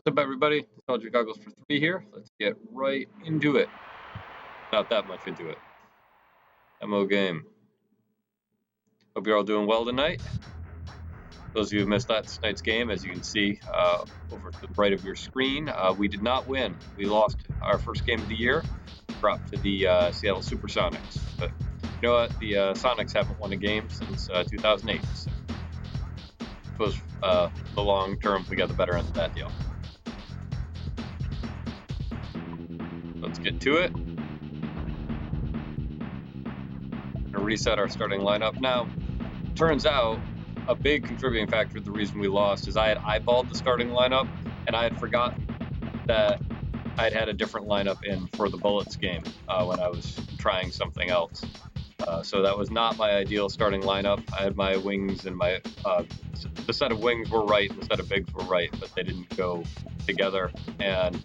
What's up, everybody? Nostalgia Goggles for 3 here. Let's get right into it. Not that much into it. MO game. Hope you're all doing well tonight. Those of you who missed last night's game, as you can see over to the right of your screen, we did not win. We lost our first game of the year, dropped to the Seattle Supersonics. But you know what? The Sonics haven't won a game since 2008. So I suppose the long term, we got the better end of that deal. Let's get to it. Gonna reset our starting lineup now. Turns out a big contributing factor to the reason we lost is I had eyeballed the starting lineup and I had forgotten that I'd had a different lineup in for the Bullets game when I was trying something else. So that was not my ideal starting lineup. I had my wings and my the set of wings were right and the set of bigs were right, but they didn't go together, and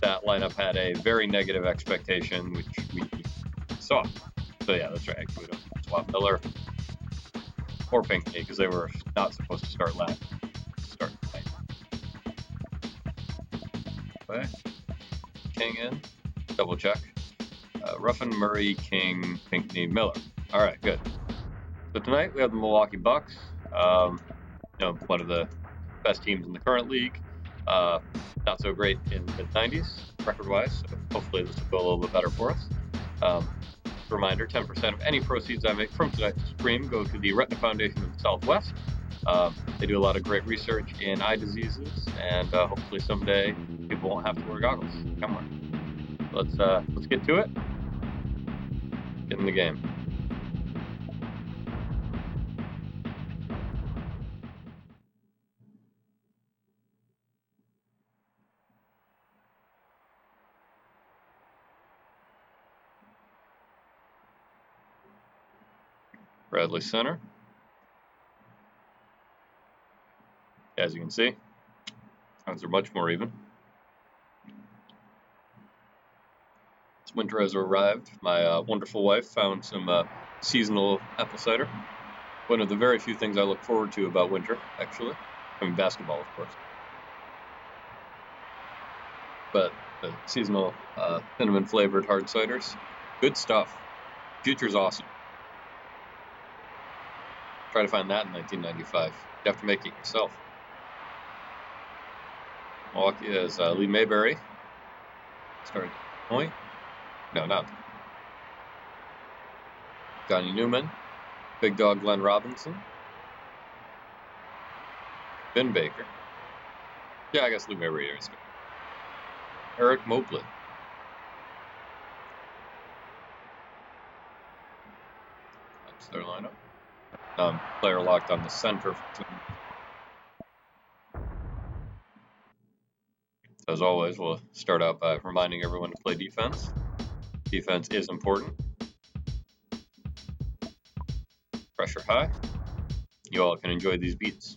that lineup had a very negative expectation, which we saw. So yeah, that's right. Actually, we don't swap Miller or Pinckney because they were not supposed to start tonight. Okay. King in. Double check. Ruffin, Murray, King, Pinckney, Miller. All right, good. So tonight we have the Milwaukee Bucks. One of the best teams in the current league. Not so great in the mid-90s record-wise. So hopefully this will go a little bit better for us. Reminder, 10% of any proceeds I make from tonight's stream go to the Retina Foundation of the Southwest. They do a lot of great research in eye diseases, and hopefully someday people won't have to wear goggles. Come on. Let's get to it. Get in the game. Bradley center. As you can see, things are much more even. As winter has arrived, my wonderful wife found some seasonal apple cider. One of the very few things I look forward to about winter, actually. I mean, basketball, of course. But the seasonal cinnamon-flavored hard ciders, good stuff. Future's awesome. Try to find that in 1995. You have to make it yourself. Milwaukee has Lee Mayberry. Starting point. No, not. Johnny Newman. Big Dog Glenn Robinson. Ben Baker. Yeah, I guess Lee Mayberry is good. Eric Mobley. That's their lineup. Player locked on the center. As always, we'll start out by reminding everyone to play defense. Defense is important. Pressure high. You all can enjoy these beats.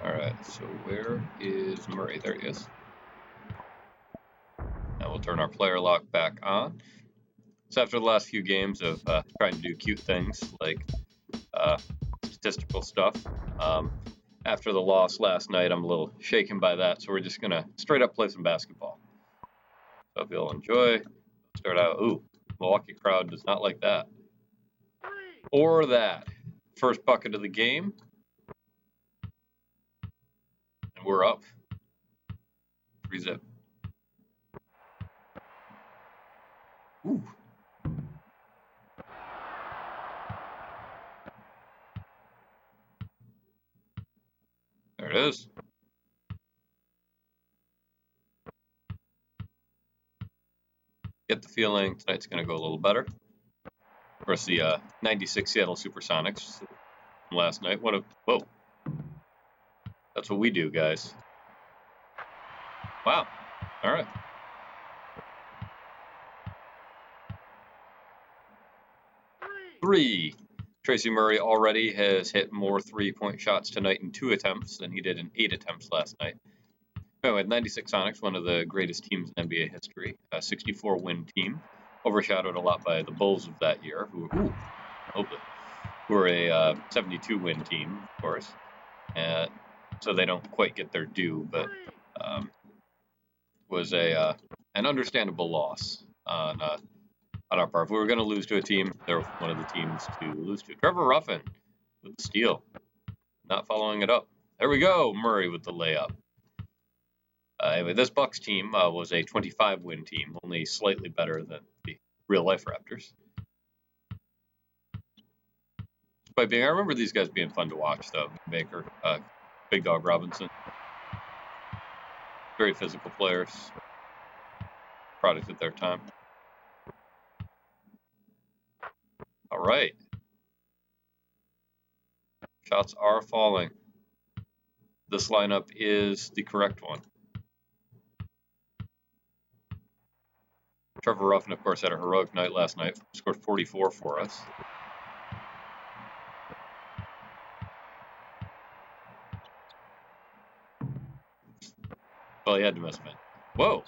Alright, so where is Murray? There he is. Now we'll turn our player lock back on. So after the last few games of trying to do cute things like statistical stuff, after the loss last night, I'm a little shaken by that, so we're just going to straight up play some basketball. So if you'll enjoy, start out. Ooh, Milwaukee crowd does not like that. Or that. First bucket of the game. And we're up. 3-zip. Ooh. There it is. Get the feeling tonight's going to go a little better. Of course, the 96 Seattle Supersonics from last night. Whoa. That's what we do, guys. Wow. All right. Three. Tracy Murray already has hit more three-point shots tonight in 2 attempts than he did in 8 attempts last night. Anyway, 96 Sonics, one of the greatest teams in NBA history, a 64-win team. overshadowed a lot by the Bulls of that year, who were a 72-win team, of course, and so they don't quite get their due, but was an understandable loss on our part. If we were going to lose to a team, they're one of the teams to lose to. Trevor Ruffin with the steal, not following it up. There we go, Murray with the layup. Anyway, this Bucks team was a 25-win team, only slightly better than the real-life Raptors. I remember these guys being fun to watch, though. Baker, Big Dog Robinson, very physical players, product of their time. All right. Shots are falling. This lineup is the correct one. Trevor Ruffin, of course, had a heroic night last night. Scored 44 for us. Well, he had to miss it. Whoa.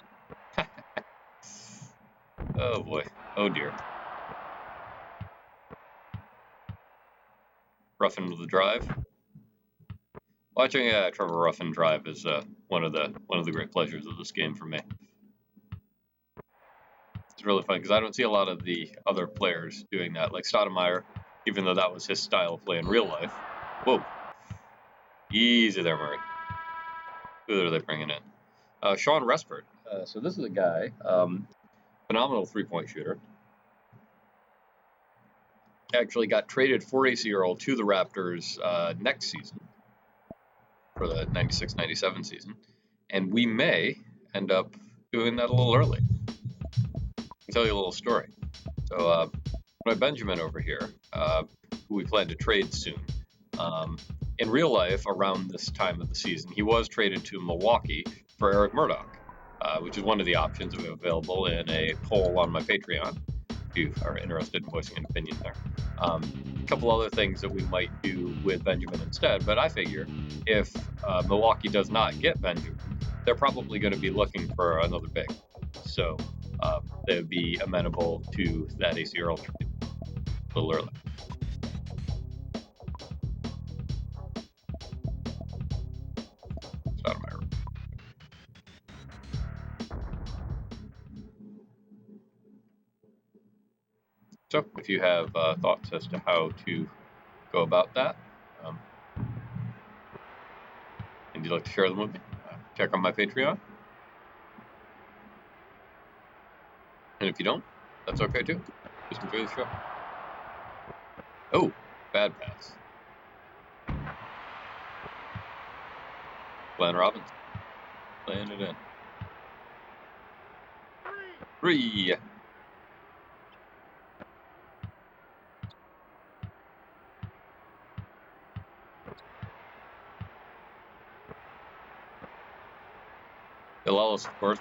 Oh, boy. Oh, dear. Ruffin with the drive. Watching Trevor Ruffin drive is one of the great pleasures of this game for me. It's really fun because I don't see a lot of the other players doing that, like Stoudemire, even though that was his style of play in real life. Whoa. Easy there, Murray. Who are they bringing in? Sean Respert. So this is a guy, phenomenal three-point shooter. Actually got traded for AC Earl to the Raptors next season for the 96-97 season. And we may end up doing that a little early. I'll tell you a little story. So my Benjamin over here, who we plan to trade soon, in real life, around this time of the season, he was traded to Milwaukee for Eric Murdoch, which is one of the options we have available in a poll on my Patreon, if you are interested in voicing an opinion there. A couple other things that we might do with Benjamin instead, but I figure if Milwaukee does not get Benjamin, they're probably going to be looking for another big. So they would be amenable to that AC Earl trade a little early. So if you have thoughts as to how to go about that, and you'd like to share them with me, check on my Patreon. And if you don't, that's okay too. Just enjoy the show. Oh, bad pass. Glenn Robinson laying it in. 3. Bill Ellis, of course,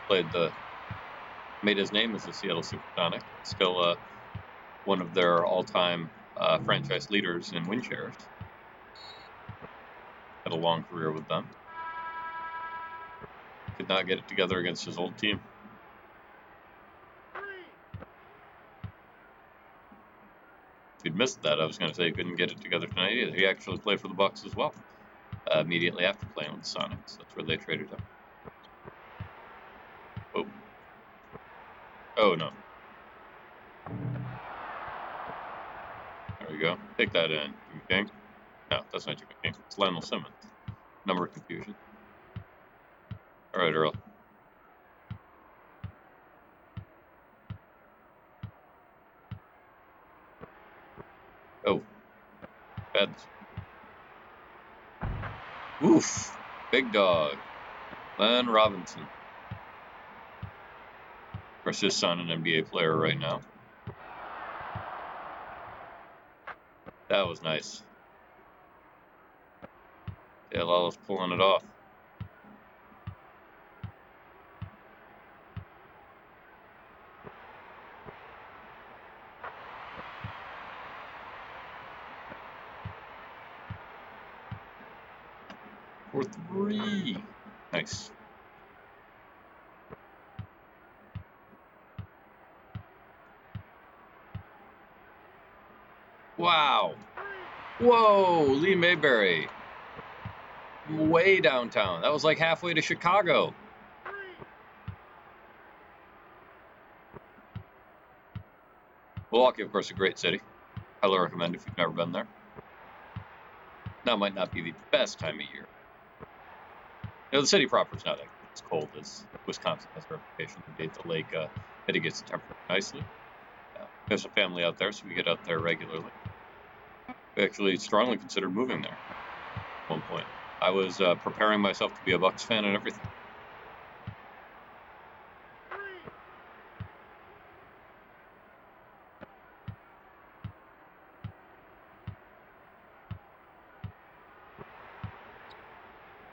made his name as the Seattle Supersonic. Still one of their all-time franchise leaders in win shares. Had a long career with them. Could not get it together against his old team. If he'd missed that, I was going to say he couldn't get it together tonight either. He actually played for the Bucks as well, immediately after playing with the Sonics. That's where they traded him. Oh. Oh, no. There we go. Take that in, Jimmy King. No, that's not Jimmy King. It's Lionel Simmons. Number confusion. All right, Earl. Oh. Bad. Oof. Big dog. Glenn Robinson. Of course, his son, an NBA player right now. That was nice. Yeah, Lala's pulling it off. For 3. Nice. Wow. Whoa, Lee Mayberry. Way downtown. That was like halfway to Chicago. Milwaukee, of course, a great city. Highly recommend if you've never been there. Now might not be the best time of year. You know, the city proper is not as cold as Wisconsin has a reputation. The lake mitigates the temperature nicely. We have some family out there, so we get out there regularly. We actually strongly considered moving there at one point. I was preparing myself to be a Bucks fan and everything.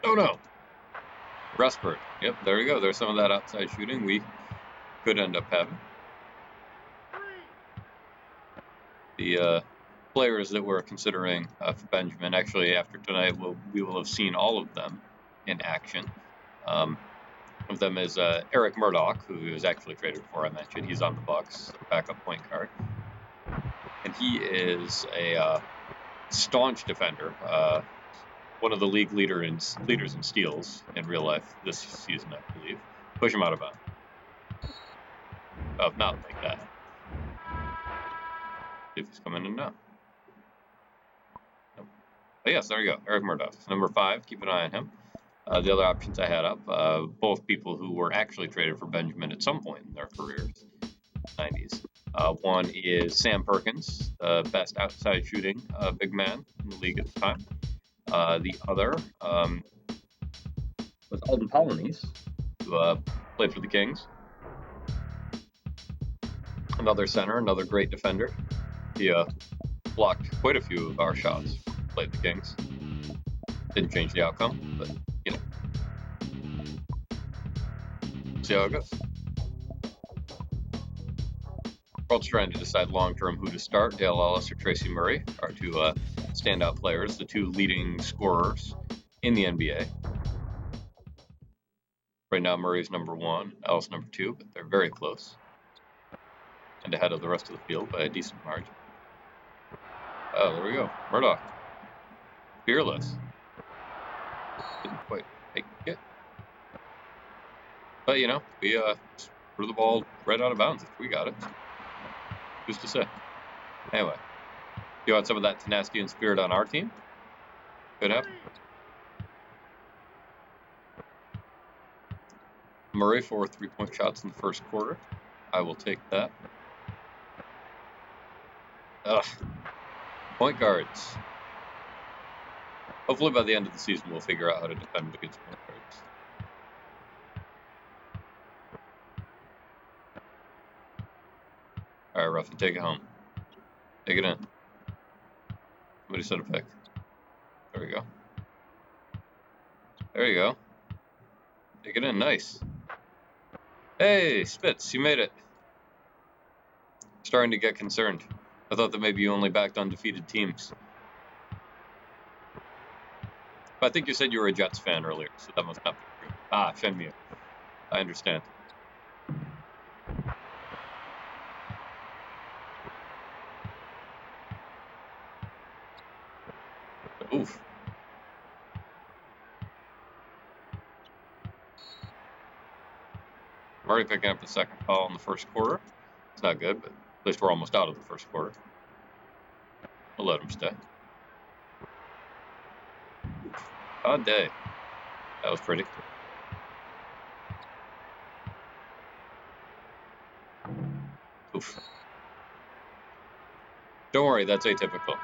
Oh no! Rustburg. Yep, there you go. There's some of that outside shooting we could end up having. The players that we're considering for Benjamin, actually after tonight, we will have seen all of them in action. One of them is Eric Murdoch, who was actually traded for, I mentioned. He's on the Bucks, backup point guard. And he is a staunch defender, one of the league leaders in steals in real life this season, I believe. Push him out of bounds. Not like that. See if he's coming in now. Nope. But yes, there you go. Eric Murdoch. Number 5, keep an eye on him. The other options I had up, both people who were actually traded for Benjamin at some point in their careers, 90s. One is Sam Perkins, the best outside shooting big man in the league at the time. The other was Alden Polynice, who played for the Kings. Another center, another great defender. He blocked quite a few of our shots, played the Kings. Didn't change the outcome, but, you know. See how it goes. World's trying to decide long-term who to start. Dale Ellis or Tracy Murray are two standout players, the two leading scorers in the NBA. Right now, Murray's number 1, Ellis number 2, but they're very close and ahead of the rest of the field by a decent margin. Oh, there we go. Murdoch. Fearless. Didn't quite make it. But, you know, we threw the ball right out of bounds if we got it. Who's to say? Anyway, you want some of that tenacity and spirit on our team? Could happen. Murray 4 3-point shots in the first quarter. I will take that. Ugh. Point guards. Hopefully by the end of the season we'll figure out how to defend against point guards. Alright, Ruffin, take it home. Take it in. Somebody said a pick. There we go. There you go. Take it in, nice. Hey, Spitz, you made it. Starting to get concerned. I thought that maybe you only backed undefeated teams. But I think you said you were a Jets fan earlier, so that must not be true. Ah, Shenmue. I understand. Oof. I'm already picking up the second foul in the first quarter. It's not good, but at least we're almost out of the first quarter. We'll let him stay. Odd day. That was pretty. Oof. Don't worry, that's atypical.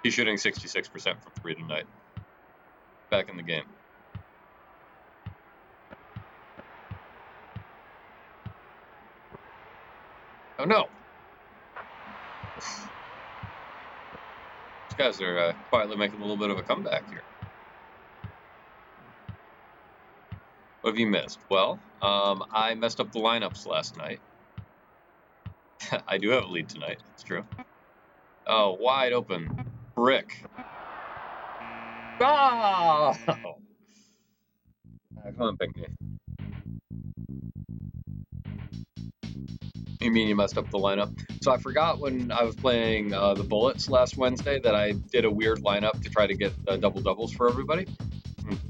He's shooting 66% from 3 tonight. Back in the game. Oh no! These guys are quietly making a little bit of a comeback here. What have you missed? Well, I messed up the lineups last night. I do have a lead tonight, it's true. Oh, wide open. Brick. Oh! Come on, Pinckney. You mean you messed up the lineup? So I forgot when I was playing the Bullets last Wednesday that I did a weird lineup to try to get double doubles for everybody.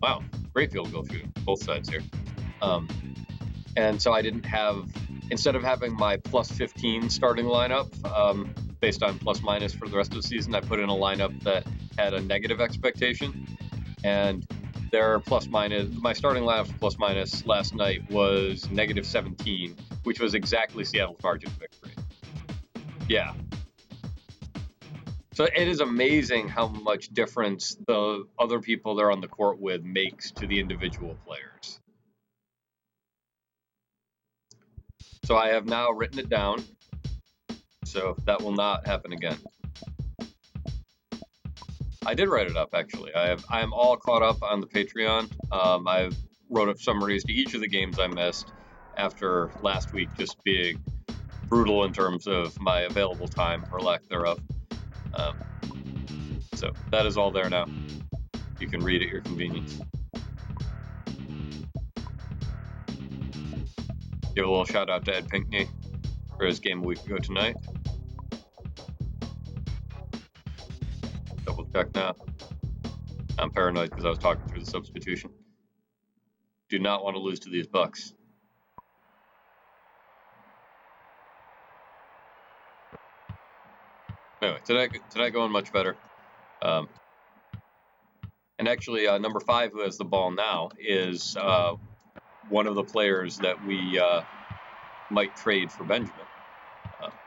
Wow, great field goal shooting, both sides here. And so I didn't have, instead of having my plus 15 starting lineup based on plus minus for the rest of the season, I put in a lineup that had a negative expectation. And their plus minus, my starting lineup plus minus last night was negative 17, which was exactly Seattle's margin of victory. Yeah. So it is amazing how much difference the other people they're on the court with makes to the individual players. So I have now written it down, so that will not happen again. I did write it up, actually. I am all caught up on the Patreon. I wrote up summaries to each of the games I missed after last week just being brutal in terms of my available time or lack thereof. So that is all there now. You can read at your convenience. Give a little shout out to Ed Pinkney for his game a week ago tonight. Double check now. I'm paranoid because I was talking through the substitution. Do not want to lose to these Bucks. Anyway, tonight going much better. And actually, number 5, who has the ball now, is one of the players that we might trade for Benjamin.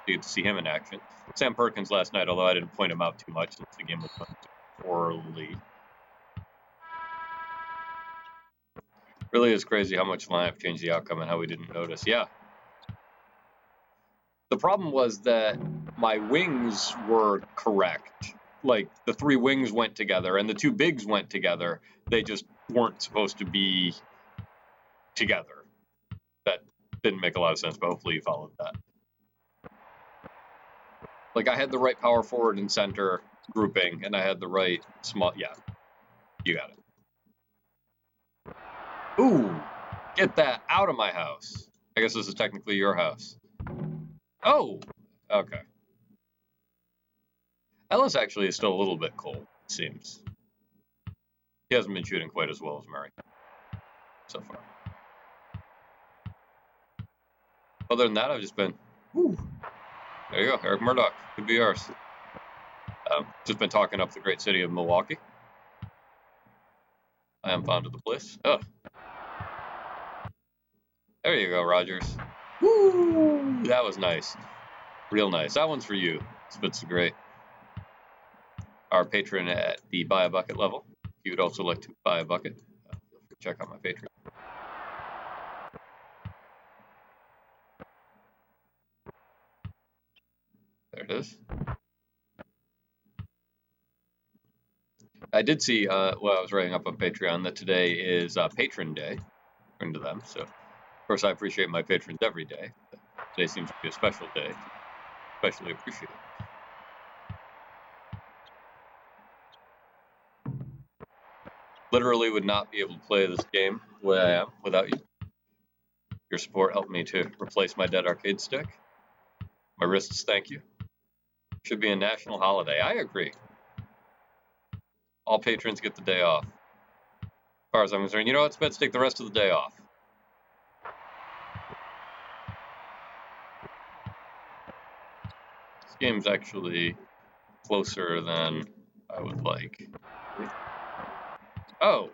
You get to see him in action. Sam Perkins last night, although I didn't point him out too much since the game was going poorly. Really is crazy how much lineup changed the outcome and how we didn't notice. Yeah. The problem was that my wings were correct. Like, the 3 wings went together and the 2 bigs went together. They just weren't supposed to be together. That didn't make a lot of sense, but hopefully you followed that. Like, I had the right power forward and center grouping, and I had the right small... Yeah, you got it. Ooh, get that out of my house. I guess this is technically your house. Oh, okay. Ellis actually is still a little bit cold, it seems. He hasn't been shooting quite as well as Murray so far. Other than that, I've just been... Woo. There you go, Eric Murdoch. Could be ours. Just been talking up the great city of Milwaukee. I am fond of the place. Oh. There you go, Rogers. Woo! That was nice. Real nice. That one's for you. Spits great. Our patron at the buy a bucket level. If you would also like to buy a bucket, check out my Patreon. There it is. I did see, well, I was writing up on Patreon that today is Patron Day, according to them. So, of course, I appreciate my patrons every day. But today seems to be a special day. Especially appreciate it. Literally would not be able to play this game the way I am without you. Your support helped me to replace my dead arcade stick. My wrists thank you. Should be a national holiday. I agree. All patrons get the day off. As far as I'm concerned, you know what, Spence, take the rest of the day off. This game's actually closer than I would like. Oh,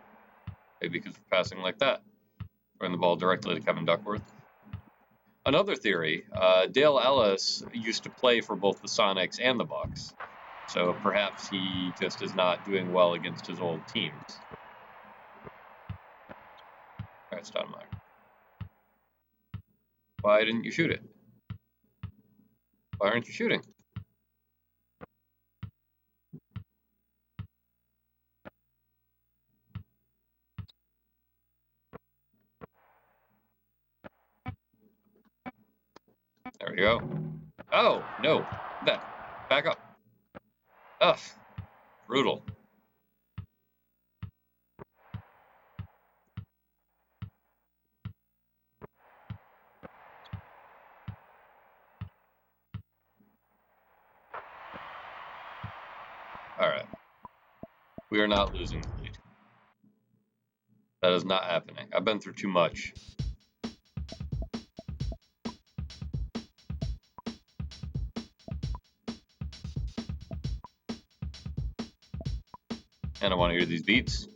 maybe because we're passing like that. Throwing the ball directly to Kevin Duckworth. Another theory, Dale Ellis used to play for both the Sonics and the Bucks. So perhaps he just is not doing well against his old teams. All right, Stoudemire. Why didn't you shoot it? Why aren't you shooting? There we go. Oh, no. That. Back up. Ugh. Brutal. All right. We are not losing the lead. That is not happening. I've been through too much. And I want to hear these beats.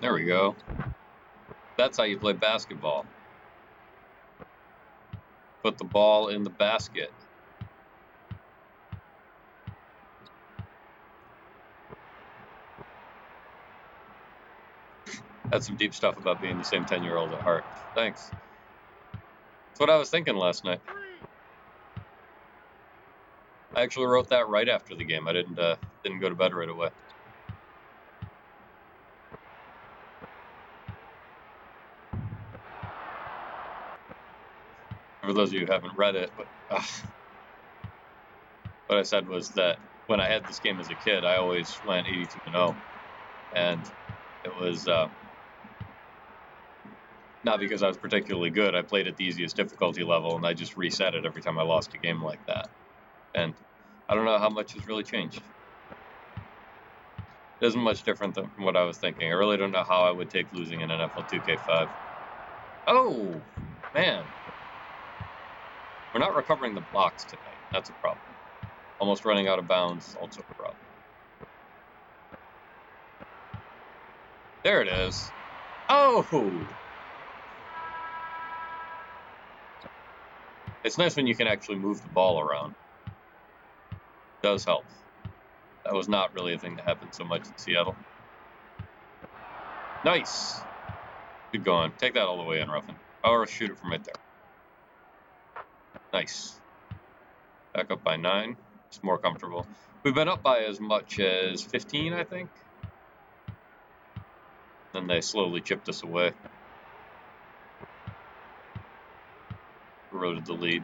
There we go. That's how you play basketball. Put the ball in the basket. That's some deep stuff about being the same 10-year-old at heart. Thanks. That's what I was thinking last night. I actually wrote that right after the game. I didn't go to bed right away. For those of you who haven't read it, but what I said was that when I had this game as a kid, I always went 82-0, and it was not because I was particularly good. I played at the easiest difficulty level, and I just reset it every time I lost a game like that. And I don't know how much has really changed. It isn't much different than what I was thinking. I really don't know how I would take losing in NFL 2K5. Oh, man. We're not recovering the blocks tonight. That's a problem. Almost running out of bounds, also a problem. There it is. Oh! It's nice when you can actually move the ball around. It does help. That was not really a thing that happened so much in Seattle. Nice. Good going. Take that all the way in, Ruffin. Or shoot it from right there. Nice. Back up by 9. It's more comfortable. We've been up by as much as 15, I think. Then they slowly chipped us away. Eroded the lead.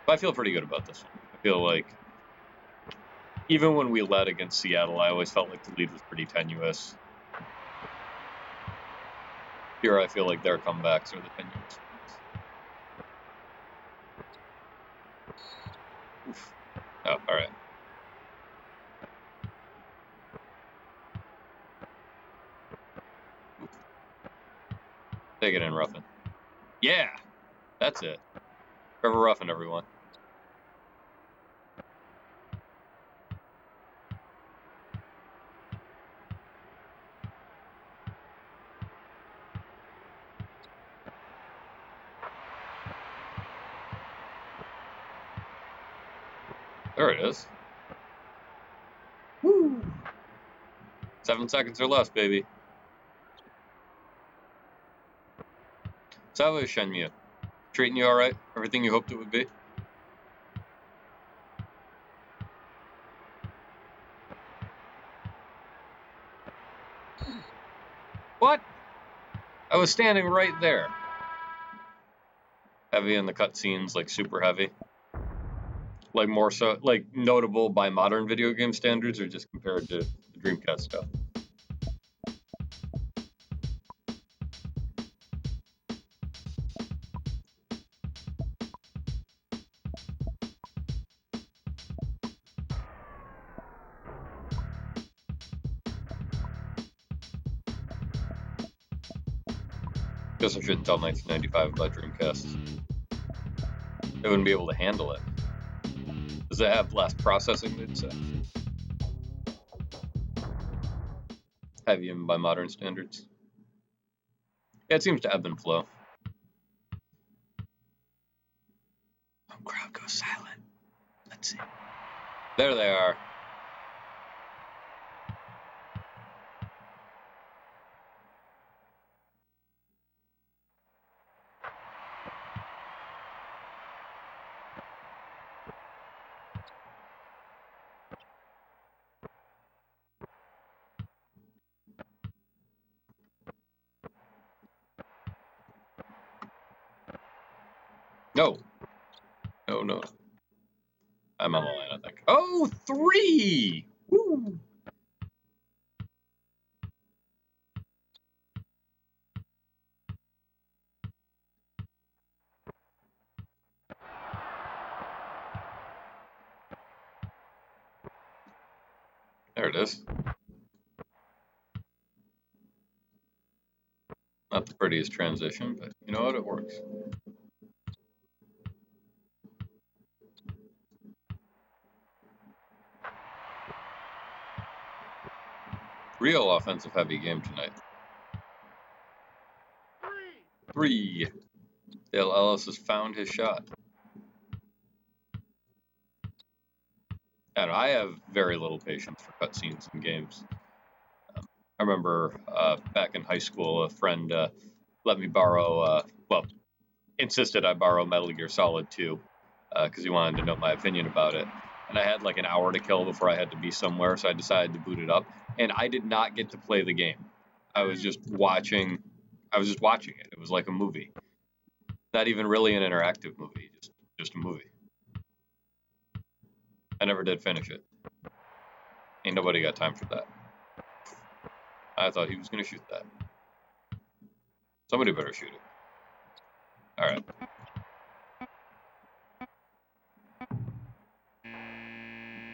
But I feel pretty good about this one. I feel like even when we led against Seattle, I always felt like the lead was pretty tenuous. Here, I feel like their comebacks are the tenuous ones. Oof. Oh, all right. Oof. Take it in, Ruffin. Yeah, that's it. Trevor Ruffin, everyone. There it is. Woo! 7 seconds or less, baby. So how is Shenmue? Treating you alright? Everything you hoped it would be? What? I was standing right there. Heavy in the cutscenes, like super heavy. Like more so, like notable by modern video game standards, or just compared to the Dreamcast stuff? Guess I shouldn't tell 1995 about Dreamcast. They wouldn't be able to handle it. Does it have less processing, they'd say? Heavy even by modern standards. Yeah, it seems to ebb and flow. Oh, crowd goes silent. Let's see. There they are. No. No. I'm on the line, I think. Oh, 3! Woo! There it is. Not the prettiest transition, but you know what? It works. Real offensive heavy game tonight. 3. Dale Ellis has found his shot. I have very little patience for cutscenes in games. I remember back in high school, a friend let me borrow, insisted I borrow Metal Gear Solid 2 because he wanted to know my opinion about it. And I had like an hour to kill before I had to be somewhere, so I decided to boot it up. And I did not get to play the game. I was just watching it. It was like a movie. Not even really an interactive movie, just a movie. I never did finish it. Ain't nobody got time for that. I thought he was going to shoot that. Somebody better shoot it. All right.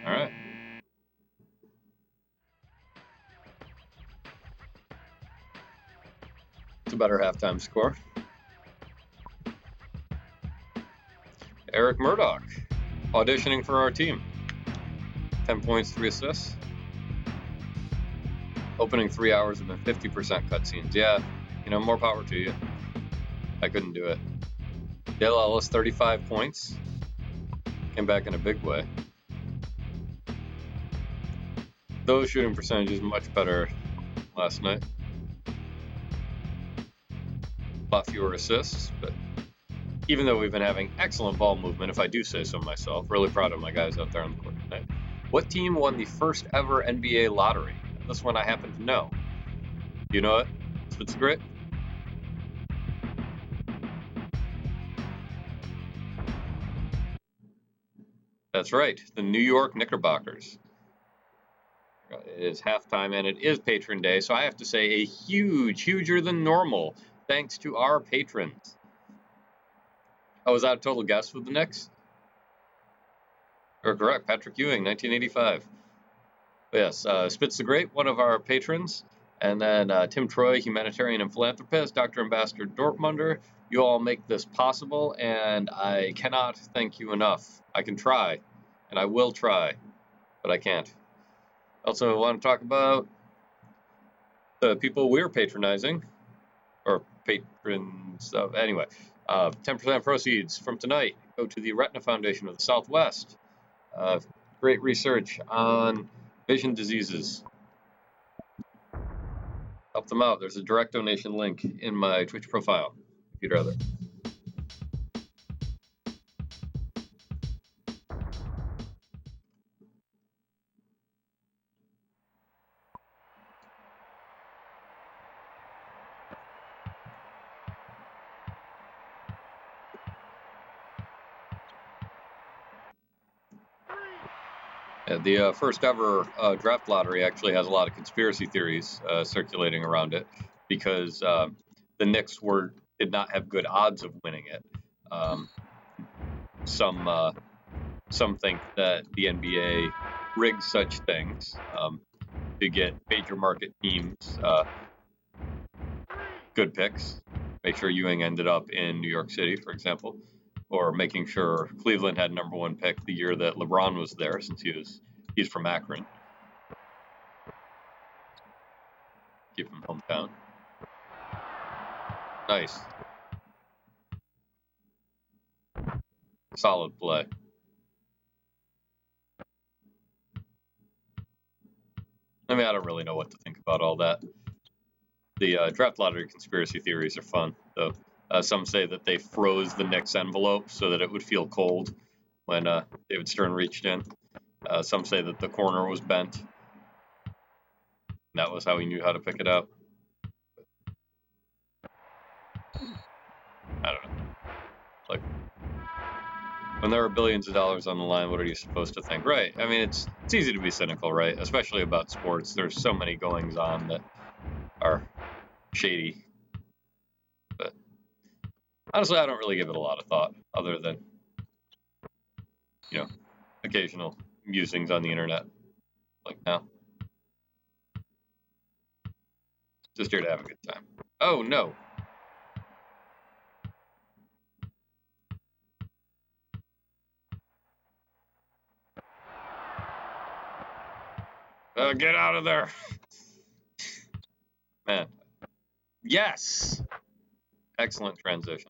All right. It's a better halftime score. Eric Murdoch auditioning for our team. 10 points, 3 assists. Opening 3 hours have been 50% cutscenes. Yeah, more power to you. I couldn't do it. Dale Ellis, 35 points. Came back in a big way. Those shooting percentages much better last night. A lot fewer assists, but even though we've been having excellent ball movement, if I do say so myself, really proud of my guys out there on the court tonight. What team won the first ever NBA lottery? This one I happen to know. You know it? Spits the Grit? That's right, the New York Knickerbockers. It is halftime and it is patron day, so I have to say a huger than normal thanks to our patrons. Oh, was that a total guess with the Knicks? Or correct, Patrick Ewing, 1985. But yes, Spitz the Great, one of our patrons. And then Tim Troy, humanitarian and philanthropist, Dr. Ambassador Dortmunder. You all make this possible, and I cannot thank you enough. I can try, and I will try, but I can't. Also, I want to talk about the people we're patronizing, or patrons of, anyway. 10% proceeds from tonight go to the Retina Foundation of the Southwest. Great research on vision diseases. Help them out. There's a direct donation link in my Twitch profile, if you'd rather. The first ever draft lottery actually has a lot of conspiracy theories circulating around it because the Knicks did not have good odds of winning it. Some think that the NBA rigged such things to get major market teams good picks. Make sure Ewing ended up in New York City, for example, or making sure Cleveland had number 1 pick the year that LeBron was there, since he's from Akron. Keep him hometown. Nice. Solid play. I mean, I don't really know what to think about all that. The draft lottery conspiracy theories are fun, though. Some say that they froze the Knicks envelope so that it would feel cold when David Stern reached in. Some say that the corner was bent. That was how he knew how to pick it up. I don't know. Like, When there are billions of dollars on the line, what are you supposed to think? Right. I mean, it's easy to be cynical, right? Especially about sports. There's so many goings on that are shady. But honestly, I don't really give it a lot of thought, other than, occasional musings on the internet. Like now. Just here to have a good time. Oh, no. Get out of there. Man. Yes. Excellent transition.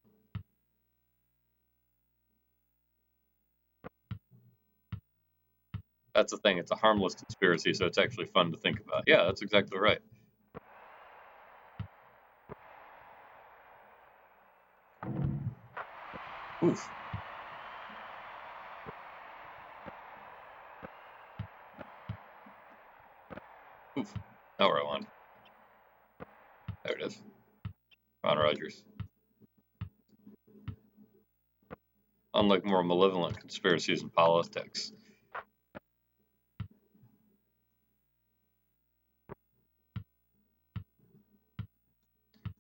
That's the thing. It's a harmless conspiracy, so it's actually fun to think about. Yeah, that's exactly right. Oof. Oof. Not where I want. There it is. Ron Rodgers. Unlike more malevolent conspiracies in politics.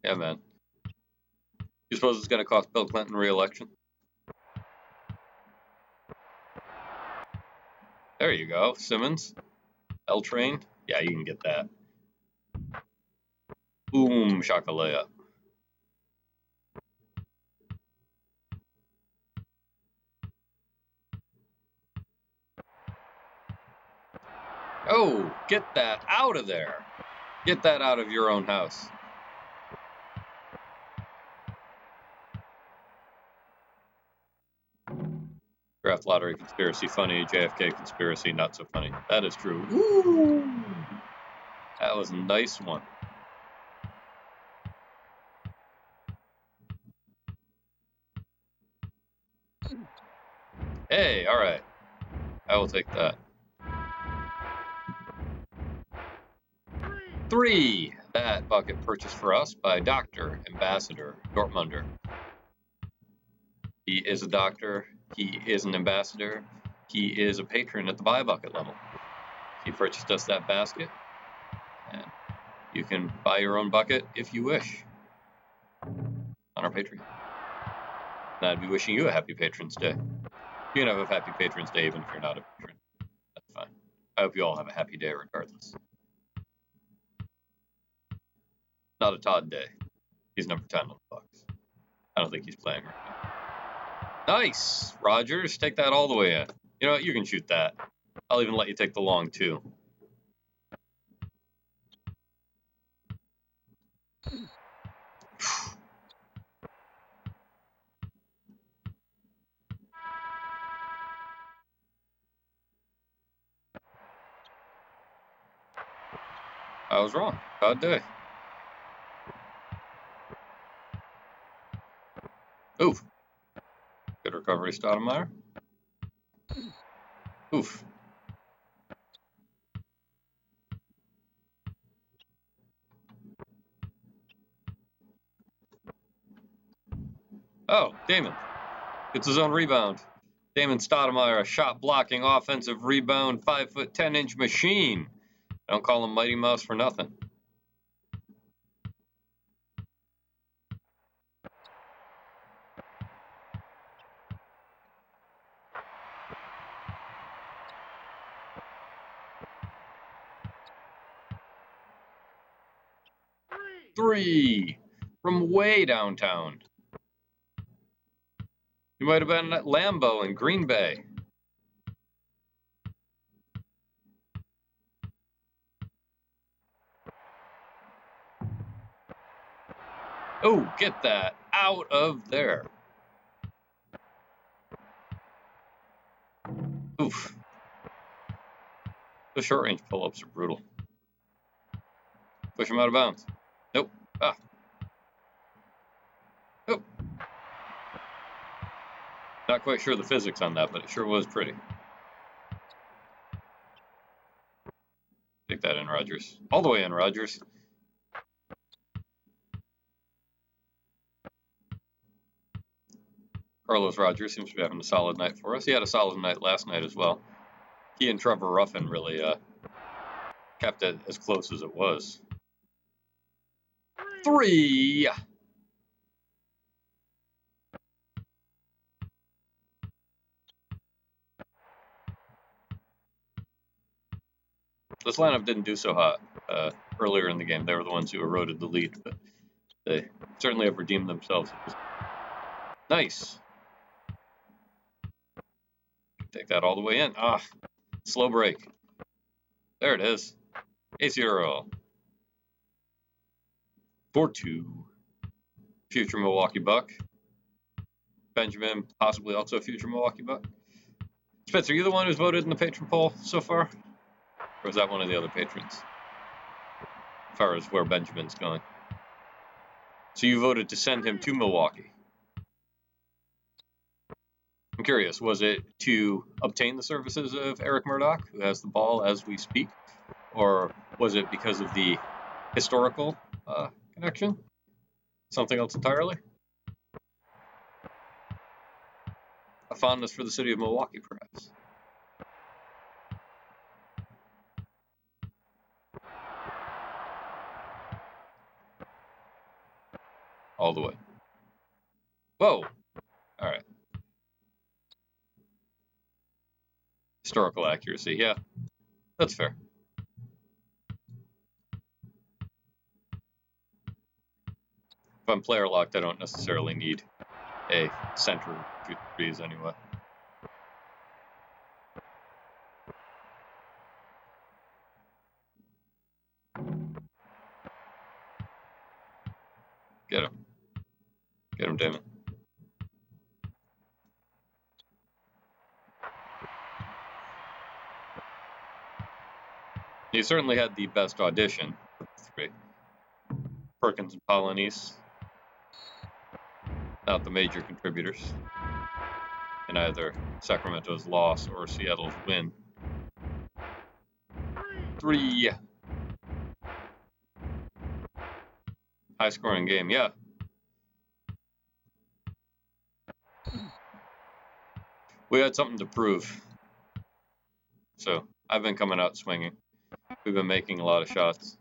Yeah, man. You suppose it's going to cost Bill Clinton re-election? There you go. Simmons. L-Train. Yeah, you can get that. Boom, shakalaya. Oh, get that out of there. Get that out of your own house. Draft lottery conspiracy funny, JFK conspiracy not so funny. That is true. Woo! That was a nice one. Hey, all right. I will take that. 3. That bucket purchased for us by Dr. Ambassador Dortmunder. He is a doctor. He is an ambassador. He is a patron at the buy bucket level. He purchased us that basket. And you can buy your own bucket if you wish on our Patreon. And I'd be wishing you a happy Patrons Day. You can have a happy Patrons Day even if you're not a patron. That's fine. I hope you all have a happy day regardless. Not a Todd Day. He's number 10 on the Bucks. I don't think he's playing right now. Nice! Rodgers, take that all the way in. You know what? You can shoot that. I'll even let you take the long, too. I was wrong. Todd Day. Oof. Good recovery, Stoudemire. Oof. Oh, Damon. Gets his own rebound. Damon Stoudemire, a shot-blocking, offensive rebound, 5'10" 10-inch machine. I don't call him Mighty Mouse for nothing. Three from way downtown. You might have been at Lambeau in Green Bay. Oh, get that out of there. Oof. The short range pull-ups are brutal. Push him out of bounds. Nope. Ah. Nope. Not quite sure the physics on that, but it sure was pretty. Take that in, Rodgers. All the way in, Rodgers. Carlos Rogers seems to be having a solid night for us. He had a solid night last night as well. He and Trevor Ruffin really kept it as close as it was. 3! This lineup didn't do so hot earlier in the game. They were the ones who eroded the lead, but they certainly have redeemed themselves. Nice. Take that all the way in. Slow break. There it is. A0. 4-2. Future Milwaukee Buck. Benjamin, possibly also a future Milwaukee Buck. Spitz, are you the one who's voted in the patron poll so far? Or is that one of the other patrons? As far as where Benjamin's going. So you voted to send him to Milwaukee. I'm curious, was it to obtain the services of Eric Murdoch, who has the ball as we speak? Or was it because of the historical connection? Something else entirely? A fondness for the city of Milwaukee, perhaps? All the way. Whoa! Alright. Historical accuracy, yeah. That's fair. If I'm player locked, I don't necessarily need a center to threes anyway. Get him. Get him, Damon. He certainly had the best audition of the three. Perkins and Polynice, not the major contributors in either Sacramento's loss or Seattle's win. 3. High scoring game, yeah. We had something to prove. So I've been coming out swinging. We've been making a lot of shots.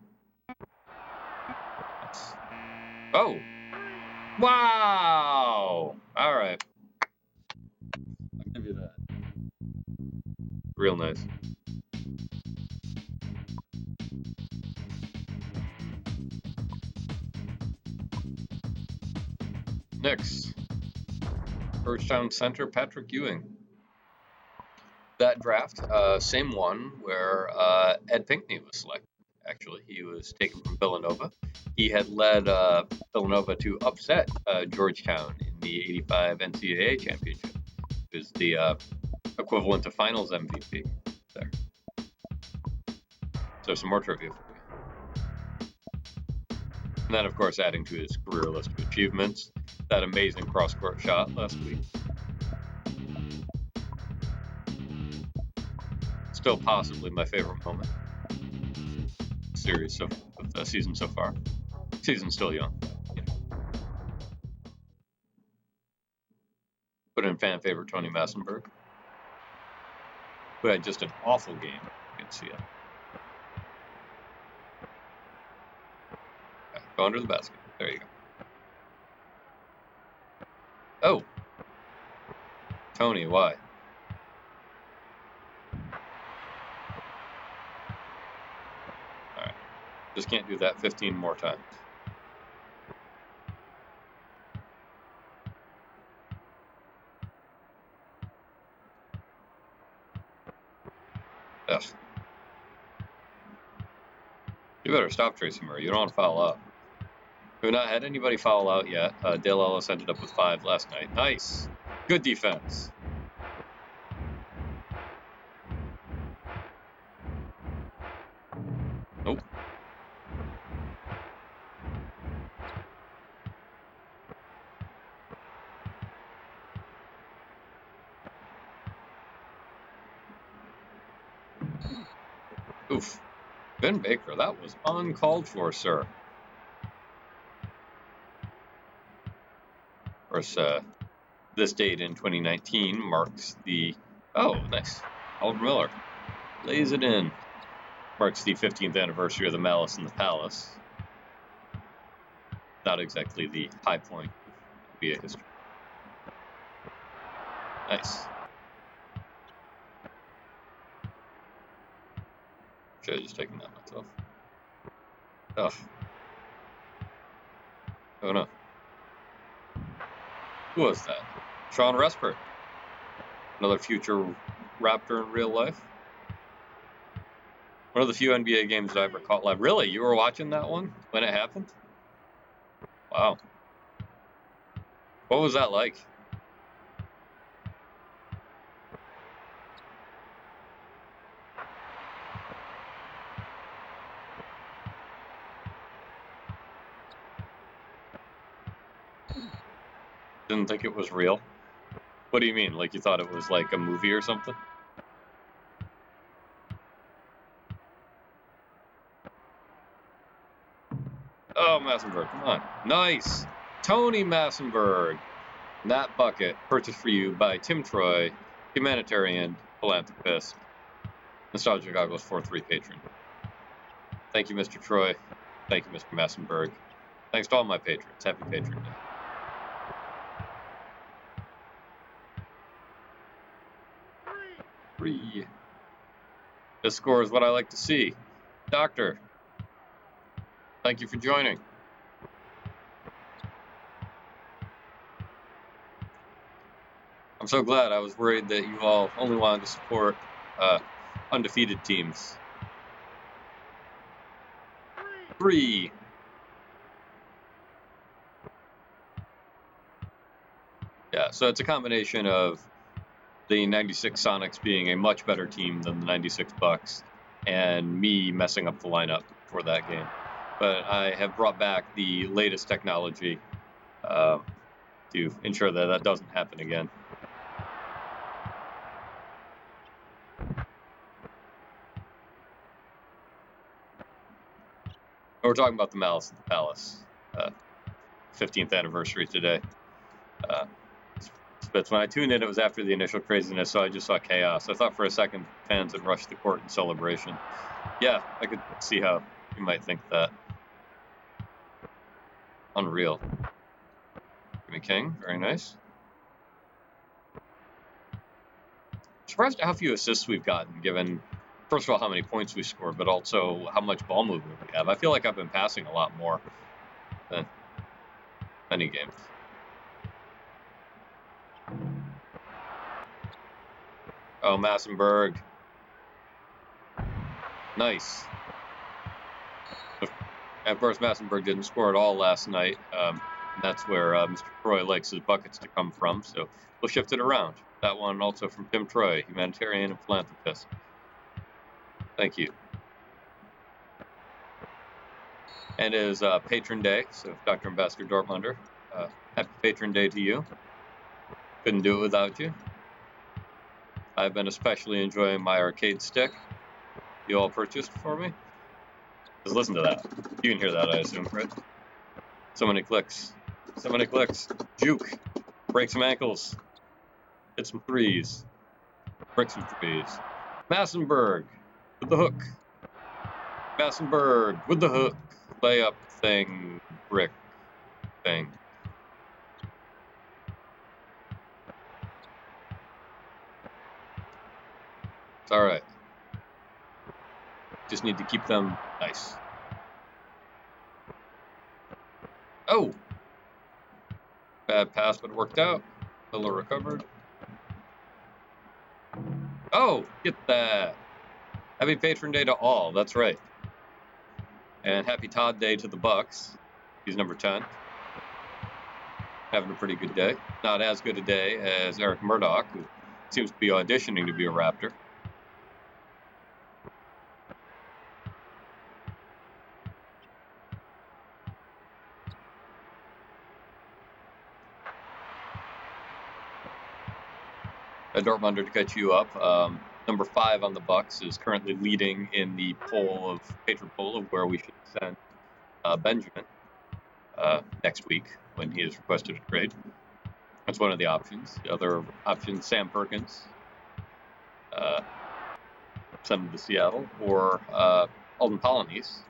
Oh! Wow! All right. I'll give you that. Real nice. Next, Georgetown center Patrick Ewing. That draft, same one where Ed Pinckney was selected. Actually, he was taken from Villanova. He had led Villanova to upset Georgetown in the '85 NCAA championship. It was the equivalent to Finals MVP there. So some more trivia for you. And then, of course, adding to his career list of achievements, that amazing cross-court shot last week. Still possibly my favorite moment series of the season so far. Season's still young. Yeah. Put in fan favorite Tony Massenberg, who had just an awful game against Seattle. Okay, go under the basket. There you go. Oh! Tony, why? Alright. Just can't do that 15 more times. Ugh. You better stop, Tracy Murray. You don't want to foul out. We've not had anybody foul out yet. Dale Ellis ended up with 5 last night. Nice. Good defense. Nope. Oof. Ben Baker, that was uncalled for, sir. Of course, This date in 2019 marks the... Oh, nice. Oliver Miller. Lays it in. Marks the 15th anniversary of the Malice in the Palace. Not exactly the high point of NBA history. Nice. Should have just taken that myself. Oh. Oh no. Who was that? Sean Respert. Another future Raptor in real life. One of the few NBA games that I ever caught live. Really? You were watching that one when it happened? Wow. What was that like? Didn't think it was real. What do you mean? Like you thought it was like a movie or something? Oh, Massenberg, come on. Nice. Tony Massenberg. That bucket purchased for you by Tim Troy, humanitarian philanthropist, Nostalgia Goggles 4-3 patron. Thank you, Mr. Troy. Thank you, Mr. Massenberg. Thanks to all my patrons. Happy Patron Day. Three. This score is what I like to see. Doctor, thank you for joining. I'm so glad. I was worried that you all only wanted to support undefeated teams. 3. Yeah, so it's a combination of the 96 Sonics being a much better team than the 96 Bucks, and me messing up the lineup for that game. But I have brought back the latest technology to ensure that that doesn't happen again. We're talking about the Malice in the Palace, 15th anniversary today. But when I tuned in, it was after the initial craziness, so I just saw chaos. I thought for a second fans had rushed the court in celebration. Yeah, I could see how you might think that. Unreal. Jimmy King, very nice. Surprised at how few assists we've gotten, given, first of all, how many points we scored, but also how much ball movement we have. I feel like I've been passing a lot more than many games. Oh, Massenberg. Nice. And of course, Massenberg didn't score at all last night. That's where Mr. Troy likes his buckets to come from, so we'll shift it around. That one also from Tim Troy, humanitarian and philanthropist. Thank you. And it is Patron Day, so Dr. Ambassador Dortmunder, happy Patron Day to you. Couldn't do it without you. I've been especially enjoying my arcade stick you all purchased for me. Just listen to that. You can hear that, I assume, right? So many clicks. So many clicks. Juke. Break some ankles. Hit some threes. Break some threes. Massenberg with the hook. Massenberg with the hook. Layup thing. Brick thing. It's all right. Just need to keep them nice. Oh! Bad pass, but it worked out. Miller recovered. Oh! Get that! Happy Patron Day to all. That's right. And happy Todd Day to the Bucks. He's number 10. Having a pretty good day. Not as good a day as Eric Murdoch, who seems to be auditioning to be a Raptor. Dortmunder to catch you up. Number 5 on the Bucks is currently leading in the patron poll of where we should send Benjamin next week when he is requested a trade. That's one of the options. The other option, Sam Perkins, send him to Seattle, or Alden Polynice,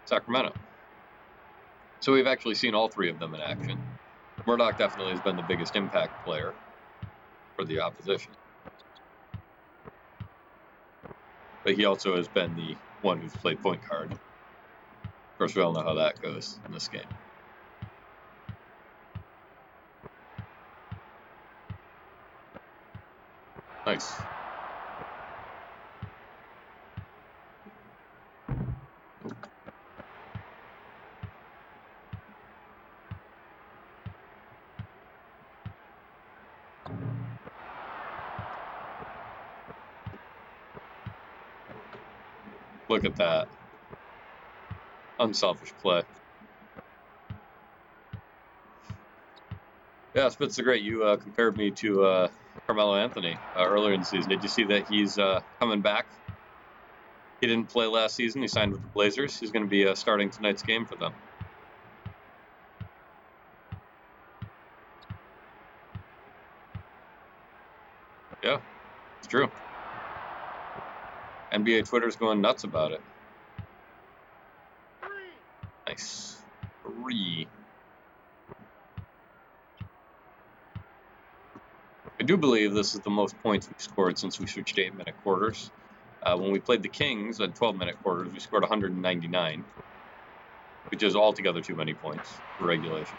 Sacramento. So we've actually seen all three of them in action. Murdoch definitely has been the biggest impact player for the opposition. But he also has been the one who's played point guard. Of course, we all know how that goes in this game. Nice. Look at that. Unselfish play. Yeah, Spitz the Great, you compared me to Carmelo Anthony earlier in the season. Did you see that he's coming back? He didn't play last season. He signed with the Blazers. He's going to be starting tonight's game for them. Yeah, it's true. NBA Twitter's going nuts about it. Nice. 3. I do believe this is the most points we've scored since we switched to 8-minute quarters. When we played the Kings at 12-minute quarters, we scored 199, which is altogether too many points for regulation.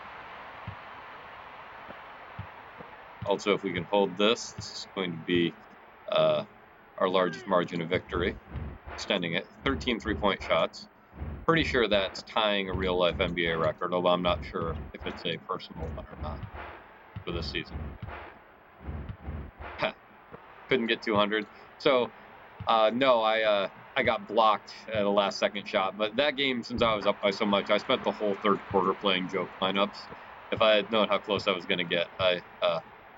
Also, if we can hold this is going to be our largest margin of victory, extending it. 13 3-point shots. Pretty sure that's tying a real-life NBA record, although I'm not sure if it's a personal one or not for this season. Couldn't get 200. So, no, I got blocked at a last-second shot. But that game, since I was up by so much, I spent the whole third quarter playing joke lineups. If I had known how close I was going to get, I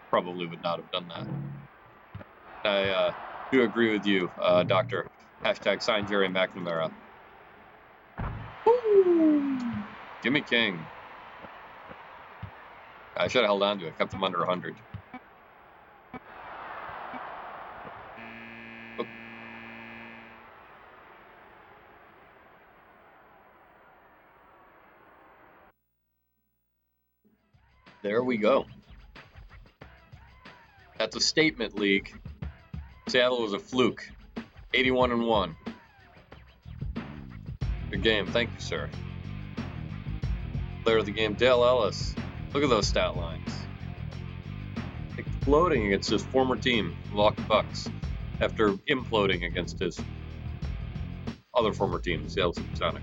probably would not have done that. I do agree with you, Doctor. Hashtag sign Jerry McNamara. Woo! Jimmy King. I should have held on to it. Kept him under 100. Oh. There we go. That's a statement, League. Seattle was a fluke. 81-1. Good game. Thank you, sir. Player of the game, Dale Ellis. Look at those stat lines. Exploding against his former team, Milwaukee Bucks, after imploding against his other former team, the Seattle Supersonics.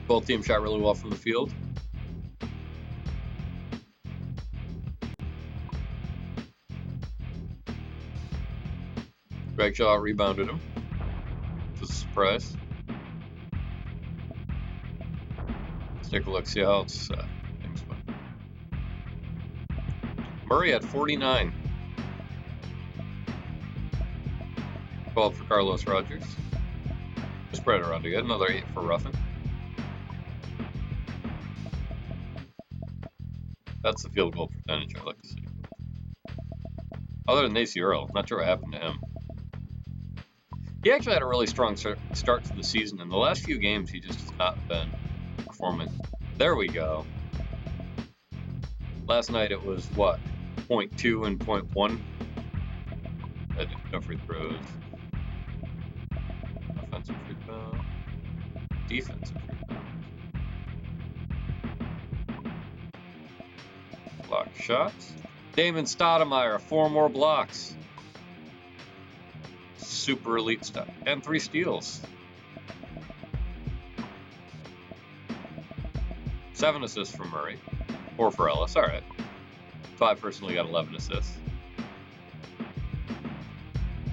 Both teams shot really well from the field. Greg Shaw rebounded him, which was a surprise. Let's take a look, see how else things went. Murray had 49. 12 for Carlos Rogers. Spread around again, another 8 for Ruffin. That's the field goal percentage I'd like to see. Other than Nacy Earl, not sure what happened to him. He actually had a really strong start to the season. In the last few games, he just has not been performing. There we go. Last night it was, what, 0.2 and 0.1? No free throws. Offensive rebound. Defensive rebound. Block shots. Damon Stoudemire, 4 more blocks. Super elite stuff. And 3 steals. 7 assists from Murray. 4 for Ellis. All right. 5 personally got 11 assists.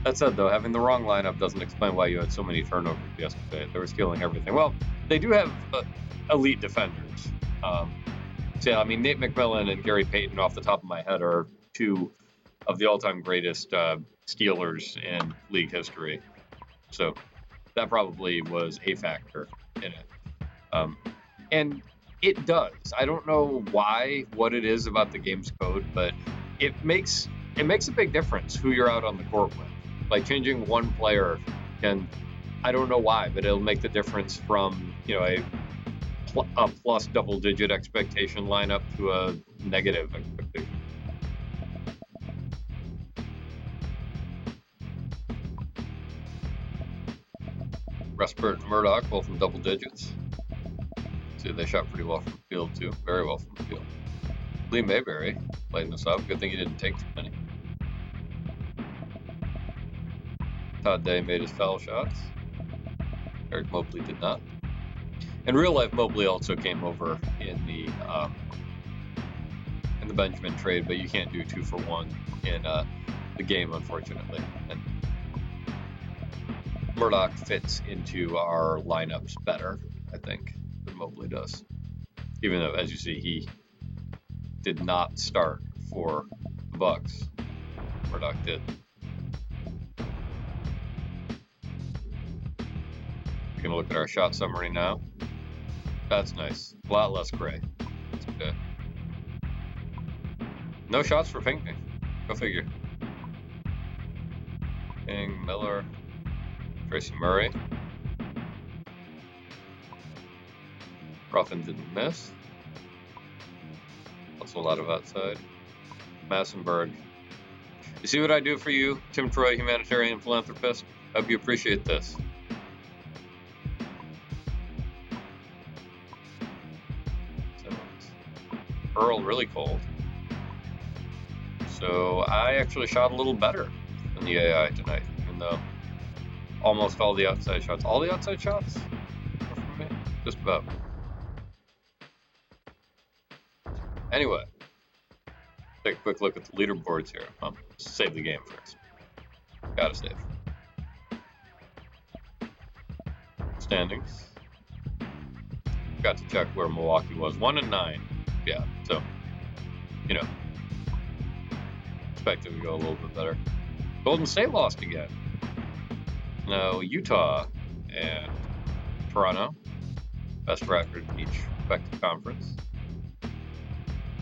That said, though, having the wrong lineup doesn't explain why you had so many turnovers yesterday. They were stealing everything. Well, they do have elite defenders. So, yeah, I mean, Nate McMillan and Gary Payton, off the top of my head, are 2 of the all-time greatest stealers in league history. So that probably was a factor in it. And It does. I don't know what it is about the game's code, but it makes a big difference who you're out on the court with. Like changing one player can, I don't know why, but it'll make the difference from, a plus double-digit expectation lineup to a negative expectation. Rustbert and Murdoch, both in double digits. See, they shot pretty well from the field, too. Very well from the field. Lee Mayberry lighting us up. Good thing he didn't take too many. Todd Day made his foul shots. Eric Mobley did not. In real life, Mobley also came over in the Benjamin trade, but you can't do 2 for 1 in the game, unfortunately. And Murdoch fits into our lineups better, I think, than Mobley does. Even though, as you see, he did not start for the Bucks. Murdoch did. We're gonna look at our shot summary now. That's nice. A lot less gray. That's okay. No shots for Pinckney. Go figure. King, Miller, Tracy Murray. Ruffin didn't miss. Also a lot of outside. Massenberg. You see what I do for you, Tim Troy, humanitarian philanthropist? Hope you appreciate this. Earl really cold. So I actually shot a little better than the AI tonight, even though almost all the outside shots. All the outside shots were from me? Just about. Anyway, take a quick look at the leaderboards here. Save the game first. Gotta save. Standings. Got to check where Milwaukee was. 1-9. Yeah, so, expected to go a little bit better. Golden State lost again. Now, Utah and Toronto, best record in each respective conference.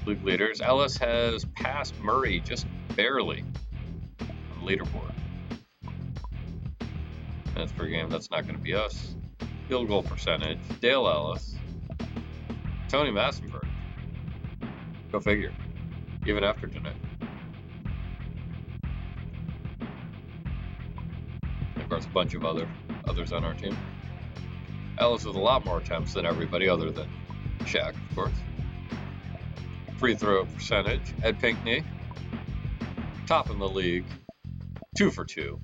League leaders. Ellis has passed Murray just barely on the leaderboard. Minutes per game, that's not going to be us. Field goal percentage. Dale Ellis. Tony Massenberg. Go figure. Even after tonight. And of course, a bunch of others on our team. Ellis with a lot more attempts than everybody other than Shaq, of course. Free throw percentage. Ed Pinckney, top in the league. 2 for 2.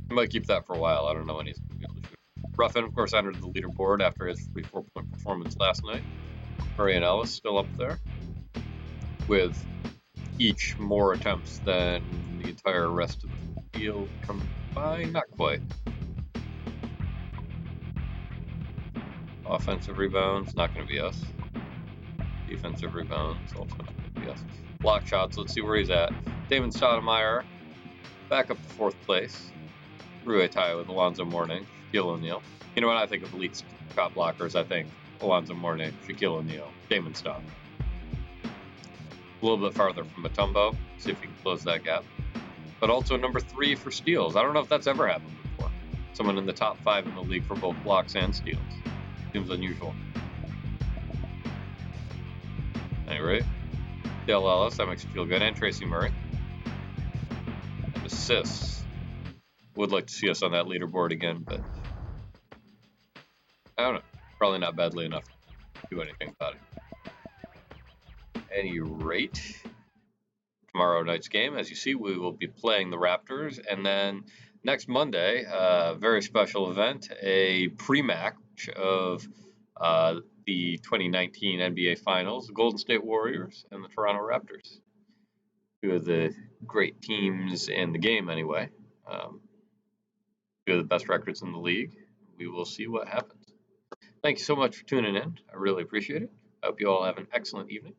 He might keep that for a while. I don't know when he's going to be able to shoot. Ruffin, of course, entered the leaderboard after his 44-point performance last night. Murray and Ellis still up there, with each more attempts than the entire rest of the field combined. Not quite. Offensive rebounds, not going to be us. Defensive rebounds, also not going to be us. Block shots, let's see where he's at. Damon Stoudemire, back up to 4th place. Rui tie with Alonzo Mourning, Shaquille O'Neal. You know what I think of elite shot blockers? I think Alonzo Mourning, Shaquille O'Neal, Damon Stoud. A little bit farther from Mutombo, see if he can close that gap. But also number 3 for steals. I don't know if that's ever happened before. Someone in the top 5 in the league for both blocks and steals. Seems unusual. Anyway, Dale Ellis, that makes you feel good, and Tracy Murray. And assists. Would like to see us on that leaderboard again, but I don't know. Probably not badly enough to do anything about it. At any rate, tomorrow night's game, as you see, we will be playing the Raptors, and then next Monday, a very special event, a pre-match of the 2019 NBA Finals, the Golden State Warriors and the Toronto Raptors. 2 of the great teams in the game, anyway. 2 of the best records in the league. We will see what happens. Thank you so much for tuning in. I really appreciate it. I hope you all have an excellent evening.